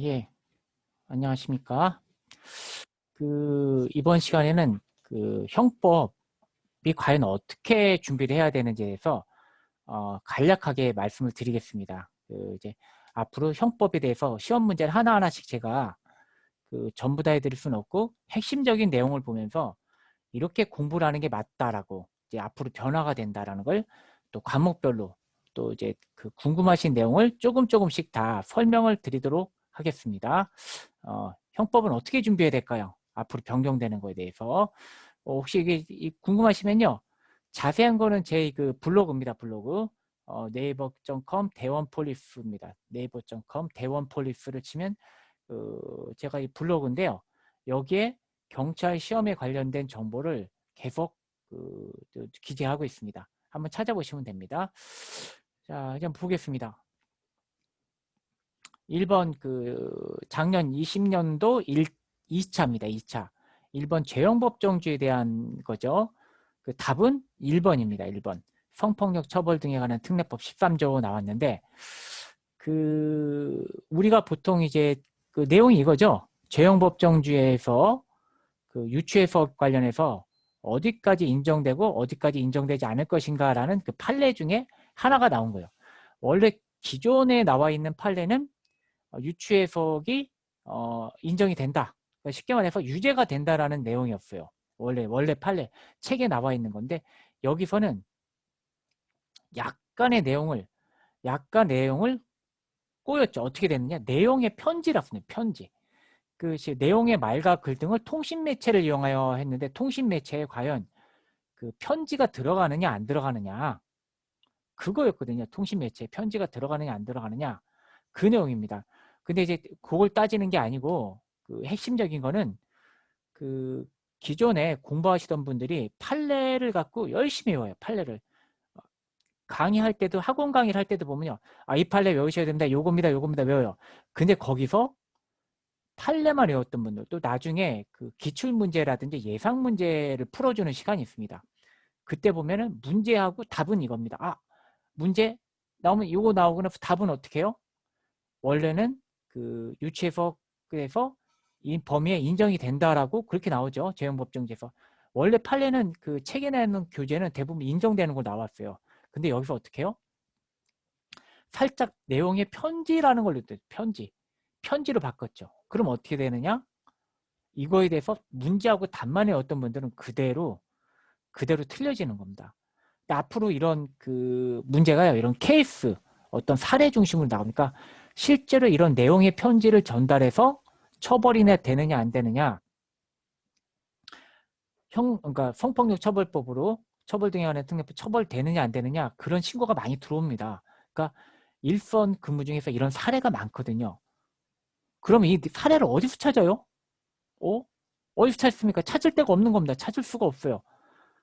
예. 안녕하십니까. 이번 시간에는 형법이 과연 어떻게 준비를 해야 되는지에 대해서, 간략하게 말씀을 드리겠습니다. 이제 앞으로 형법에 대해서 시험 문제를 하나하나씩 제가 전부 다 해드릴 수는 없고, 핵심적인 내용을 보면서 이렇게 공부를 하는 게 맞다라고, 이제 앞으로 변화가 된다라는 걸 또 과목별로 또 이제 궁금하신 내용을 조금씩 다 설명을 드리도록 하겠습니다. 형법은 어떻게 준비해야 될까요? 앞으로 변경되는 거에 대해서. 혹시 이게 궁금하시면요. 자세한 거는 제 블로그입니다. 블로그. 네이버.com 대원폴리스입니다. 네이버.com 대원폴리스를 치면 제가 이 블로그인데요. 여기에 경찰 시험에 관련된 정보를 계속 기재하고 있습니다. 한번 찾아보시면 됩니다. 자, 이제 한번 보겠습니다. 1번 작년 20년도 2차입니다. 2차. 1번 죄형법정주에 대한 거죠. 답은 1번입니다. 1번. 성폭력 처벌 등에 관한 특례법 13조 나왔는데 우리가 보통 이제 내용이 이거죠. 죄형법정주에서 유추해석 관련해서 어디까지 인정되고 어디까지 인정되지 않을 것인가라는 판례 중에 하나가 나온 거예요. 원래 기존에 나와 있는 판례는 유추해석이 인정이 된다. 그러니까 쉽게 말해서 유죄가 된다라는 내용이었어요. 원래 판례 책에 나와 있는 건데 여기서는 약간 내용을 꼬였죠. 어떻게 됐느냐? 내용의 편지라고 써요. 편지. 내용의 말과 글 등을 통신 매체를 이용하여 했는데 통신 매체에 과연 편지가 들어가느냐 안 들어가느냐 그거였거든요. 통신 매체에 편지가 들어가느냐 안 들어가느냐 그 내용입니다. 근데 이제 그걸 따지는 게 아니고 핵심적인 거는 기존에 공부하시던 분들이 판례를 갖고 열심히 외워요. 판례를. 강의할 때도 학원 강의를 할 때도 보면요. 이 판례 외우셔야 됩니다. 요겁니다. 외워요. 근데 거기서 판례만 외웠던 분들 또 나중에 기출문제라든지 예상문제를 풀어주는 시간이 있습니다. 그때 보면은 문제하고 답은 이겁니다. 문제 나오면 이거 나오고 나서 답은 어떻게 해요? 원래는 유치해석에서 이 범위에 인정이 된다라고 그렇게 나오죠. 재형법정지에서. 원래 판례는 책에 나오는 교재는 대부분 인정되는 거 나왔어요. 근데 여기서 어떻게 해요? 살짝 내용의 편지라는 걸 넣었대요. 편지로 바꿨죠. 그럼 어떻게 되느냐? 이거에 대해서 문제하고 답만 외웠던 분들은 그대로 틀려지는 겁니다. 앞으로 이런 문제가요. 이런 케이스, 어떤 사례 중심으로 나오니까 실제로 이런 내용의 편지를 전달해서 처벌이 되느냐 안 되느냐 그러니까 성폭력 처벌법으로 처벌 등에 관한 특례법 처벌되느냐 안 되느냐 그런 신고가 많이 들어옵니다. 그러니까 일선 근무 중에서 이런 사례가 많거든요. 그럼 이 사례를 어디서 찾아요? 어디서 찾습니까? 찾을 데가 없는 겁니다. 찾을 수가 없어요.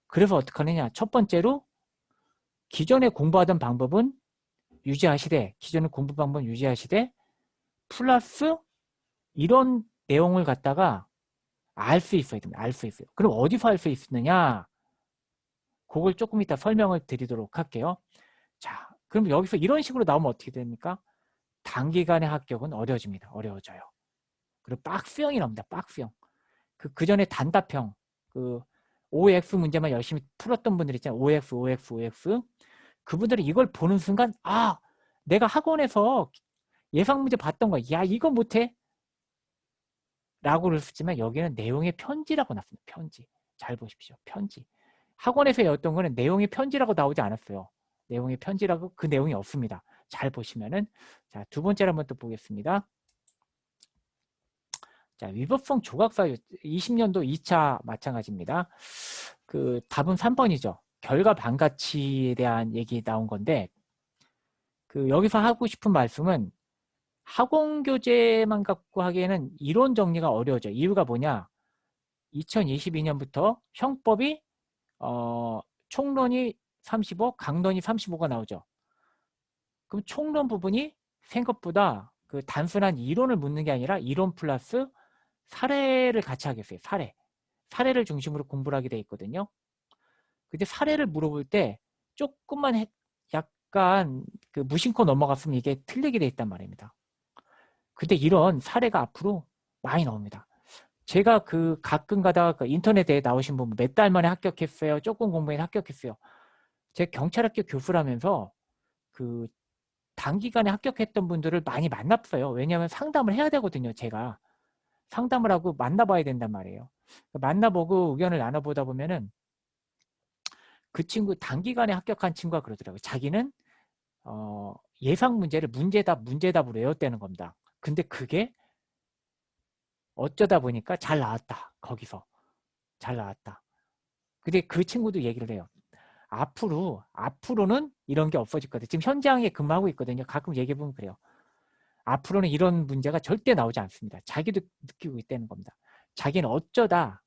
그래서 어떻게 하느냐? 첫 번째로 기존에 공부하던 방법은 유지하시되 기존의 공부 방법 유지하시되 플러스 이런 내용을 갖다가 알 수 있어야 됩니다. 알 수 있어요. 그럼 어디서 알 수 있느냐? 그걸 조금 이따 설명을 드리도록 할게요. 자, 그럼 여기서 이런 식으로 나오면 어떻게 됩니까? 단기간의 합격은 어려워집니다. 어려워져요. 그리고 박스형이 나옵니다. 박스형. 그 전에 단답형, OX 문제만 열심히 풀었던 분들 있잖아요. OX. 그분들이 이걸 보는 순간, 내가 학원에서 예상 문제 봤던 거야. 야, 이거 못해? 라고 그랬지만 여기는 내용의 편지라고 나왔습니다. 편지. 잘 보십시오. 편지. 학원에서 외웠던 거는 내용의 편지라고 나오지 않았어요. 내용의 편지라고 그 내용이 없습니다. 잘 보시면은. 자, 두 번째로 한번 또 보겠습니다. 자, 위법성 조각사유 20년도 2차 마찬가지입니다. 답은 3번이죠. 결과 반가치에 대한 얘기 나온 건데 여기서 하고 싶은 말씀은 학원 교재만 갖고 하기에는 이론 정리가 어려워져. 이유가 뭐냐? 2022년부터 형법이 총론이 35, 강론이 35가 나오죠. 그럼 총론 부분이 생각보다 단순한 이론을 묻는 게 아니라 이론 플러스 사례를 같이 하겠어요. 사례를 중심으로 공부를 하게 돼 있거든요. 근데 사례를 물어볼 때 조금만 약간 무심코 넘어갔으면 이게 틀리게 돼 있단 말입니다. 근데 이런 사례가 앞으로 많이 나옵니다. 제가 그 가끔 가다가 그 인터넷에 나오신 분 몇 달 만에 합격했어요. 조금 공부해 합격했어요. 제 경찰학교 교수라면서 그 단기간에 합격했던 분들을 많이 만났어요. 왜냐하면 상담을 해야 되거든요. 제가 상담을 하고 만나봐야 된단 말이에요. 만나보고 의견을 나눠보다 보면은 그 친구 단기간에 합격한 친구가 그러더라고요. 자기는 예상 문제를 문제답으로 외웠다는 겁니다. 근데 그게 어쩌다 보니까 잘 나왔다. 거기서 잘 나왔다. 근데 그 친구도 얘기를 해요. 앞으로는 이런 게 없어질 거다. 지금 현장에 근무하고 있거든요. 가끔 얘기해보면 그래요. 앞으로는 이런 문제가 절대 나오지 않습니다. 자기도 느끼고 있다는 겁니다. 자기는 어쩌다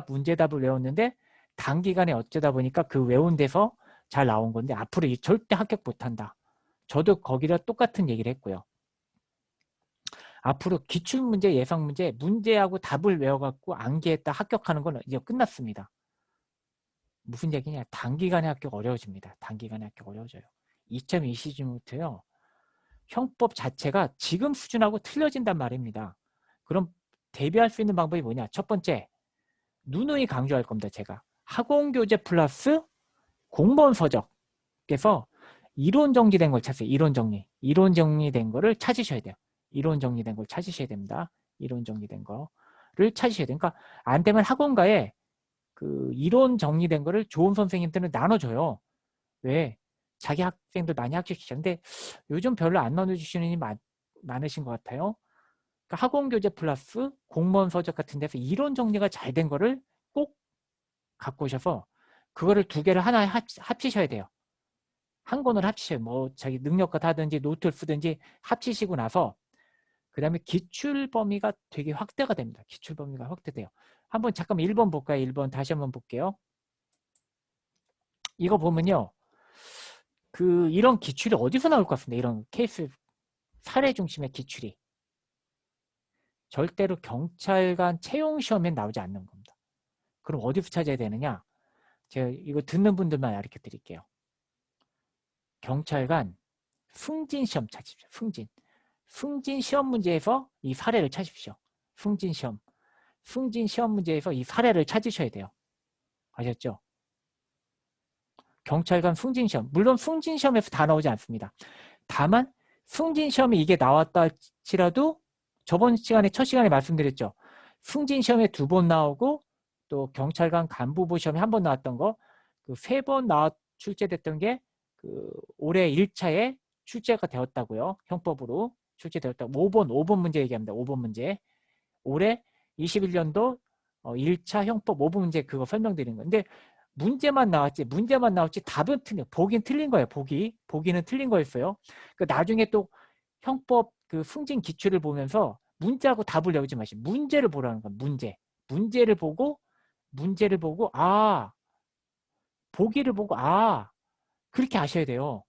문제답을 외웠는데 단기간에 어쩌다 보니까 그 외운 데서 잘 나온 건데 앞으로 절대 합격 못한다. 저도 거기다 똑같은 얘기를 했고요. 앞으로 기출문제, 예상문제, 문제하고 답을 외워갖고 암기했다 합격하는 건 이제 끝났습니다. 무슨 얘기냐? 단기간에 합격 어려워집니다. 단기간에 합격 어려워져요. 2020년부터요. 형법 자체가 지금 수준하고 틀려진단 말입니다. 그럼 대비할 수 있는 방법이 뭐냐? 첫 번째, 누누이 강조할 겁니다. 제가. 학원교재 플러스 공무원 서적에서 이론 정리된 걸 찾으세요. 이론 정리된 거를 찾으셔야 돼요. 이론 정리된 걸 찾으셔야 됩니다. 이론 정리된 거를 찾으셔야 돼요. 그러니까 안 되면 학원가에 그 이론 정리된 거를 좋은 선생님들은 나눠줘요. 왜? 자기 학생들 많이 합격시켰는데 요즘 별로 안 나눠주시는 분이 많으신 것 같아요. 그러니까 학원교재 플러스 공무원 서적 같은 데서 이론 정리가 잘 된 거를 꼭 갖고 오셔서 그거를 두 개를 하나에 합치셔야 돼요. 한 권을 합치셔요. 뭐 자기 능력껏 하든지 노트를 쓰든지 합치시고 나서 그 다음에 기출 범위가 되게 확대가 됩니다. 기출 범위가 확대돼요. 한번 잠깐만 1번 볼까요? 1번 다시 한번 볼게요. 이거 보면요. 이런 기출이 어디서 나올 것 같습니다. 이런 케이스 사례 중심의 기출이. 절대로 경찰관 채용시험에 나오지 않는 겁니다. 그럼 어디서 찾아야 되느냐? 제가 이거 듣는 분들만 가르쳐 드릴게요. 경찰관 승진시험 찾으십시오. 승진 시험 문제에서 이 사례를 찾으십시오. 승진 시험 문제에서 이 사례를 찾으셔야 돼요. 아셨죠? 경찰관 승진시험. 물론 승진시험에서 다 나오지 않습니다. 다만 승진시험에 이게 나왔다 할지라도 저번 시간에 첫 시간에 말씀드렸죠. 승진시험에 2번 나오고 또 경찰관 간부부 시험에 1번 나왔던 거 그 3번 출제됐던 게 그 올해 1차에 출제가 되었다고요. 형법으로 출제되었다고. 5번 문제 얘기합니다. 5번 문제. 올해 21년도 1차 형법 5번 문제 그거 설명드리는 건데 문제만 나왔지 답은 틀려. 보긴 틀린 거예요. 보기는 틀린 거였어요. 그 나중에 또 형법 그 승진 기출을 보면서 문제하고 답을 외우지 마시고 문제를 보라는 거예요. 문제를 보고 보기를 보고 그렇게 아셔야 돼요.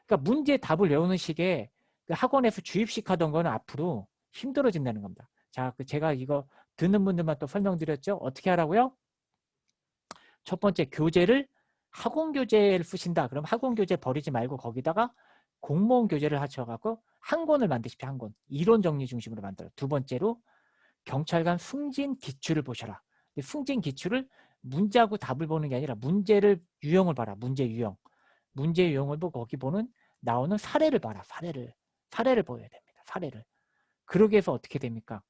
그러니까 문제 답을 외우는 식의 그 학원에서 주입식 하던 거는 앞으로 힘들어진다는 겁니다. 자, 제가 이거 듣는 분들만 또 설명드렸죠. 어떻게 하라고요? 첫 번째, 학원 교재를 쓰신다. 그럼 학원 교재 버리지 말고 거기다가 공무원 교재를 하셔갖고 한 권을 만드십시오. 한 권. 이론 정리 중심으로 만들어. 두 번째로 경찰관 승진 기출을 보셔라. 승진 기출을 문제하고 답을 보는 게 아니라 문제를 유형을 봐라. 문제 유형을 보고 거기 나오는 사례를 봐라. 사례를 보여야 됩니다. 사례를. 그러기 위해서 어떻게 됩니까?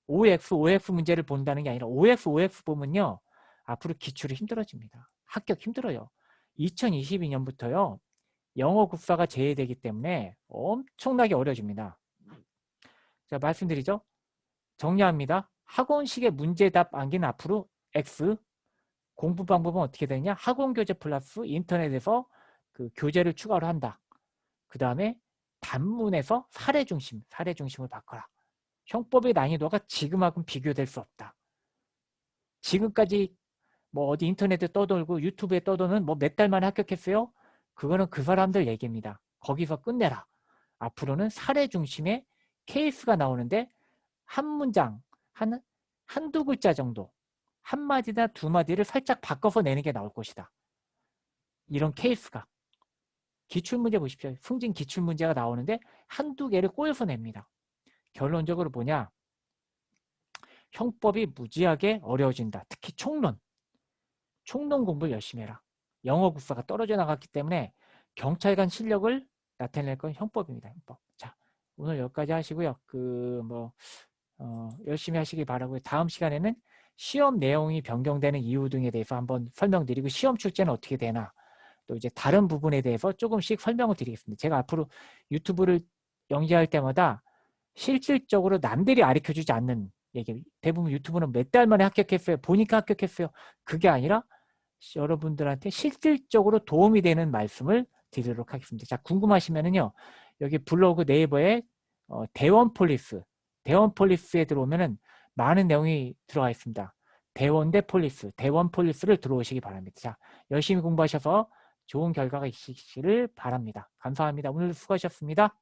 OX 문제를 본다는 게 아니라 OX 보면요. 앞으로 기출이 힘들어집니다. 합격 힘들어요. 2022년부터요. 영어 국사가 제외되기 때문에 엄청나게 어려집니다. 자, 말씀드리죠. 정리합니다. 학원식의 문제답 암기는 앞으로 X. 공부 방법은 어떻게 되냐? 학원 교재 플러스 인터넷에서 그 교재를 추가로 한다. 그 다음에 단문에서 사례 중심을 바꿔라. 형법의 난이도가 지금하고는 비교될 수 없다. 지금까지 뭐 어디 인터넷에 떠돌고 유튜브에 떠도는 뭐 몇 달 만에 합격했어요? 그거는 그 사람들 얘기입니다. 거기서 끝내라. 앞으로는 사례 중심의 케이스가 나오는데 한 문장, 한두 글자 정도, 한 마디나 두 마디를 살짝 바꿔서 내는 게 나올 것이다. 이런 케이스가. 기출문제 보십시오. 승진 기출문제가 나오는데 한두 개를 꼬여서 냅니다. 결론적으로 뭐냐? 형법이 무지하게 어려워진다. 특히 총론. 총론 공부를 열심히 해라. 영어 국사가 떨어져 나갔기 때문에 경찰관 실력을 나타낼 건 형법입니다. 형법. 자, 오늘 여기까지 하시고요. 열심히 하시기 바라고요. 다음 시간에는 시험 내용이 변경되는 이유 등에 대해서 한번 설명드리고 시험 출제는 어떻게 되나 또 이제 다른 부분에 대해서 조금씩 설명을 드리겠습니다. 제가 앞으로 유튜브를 연기할 때마다 실질적으로 남들이 가르쳐주지 않는 얘기, 대부분 유튜브는 몇 달 만에 합격했어요. 보니까 합격했어요. 그게 아니라 여러분들한테 실질적으로 도움이 되는 말씀을 드리도록 하겠습니다. 자, 궁금하시면은요, 여기 블로그 네이버에 대원 폴리스에 들어오면은 많은 내용이 들어가 있습니다. 대원 대 폴리스, 대원 폴리스를 들어오시기 바랍니다. 자, 열심히 공부하셔서 좋은 결과가 있으시기를 바랍니다. 감사합니다. 오늘 수고하셨습니다.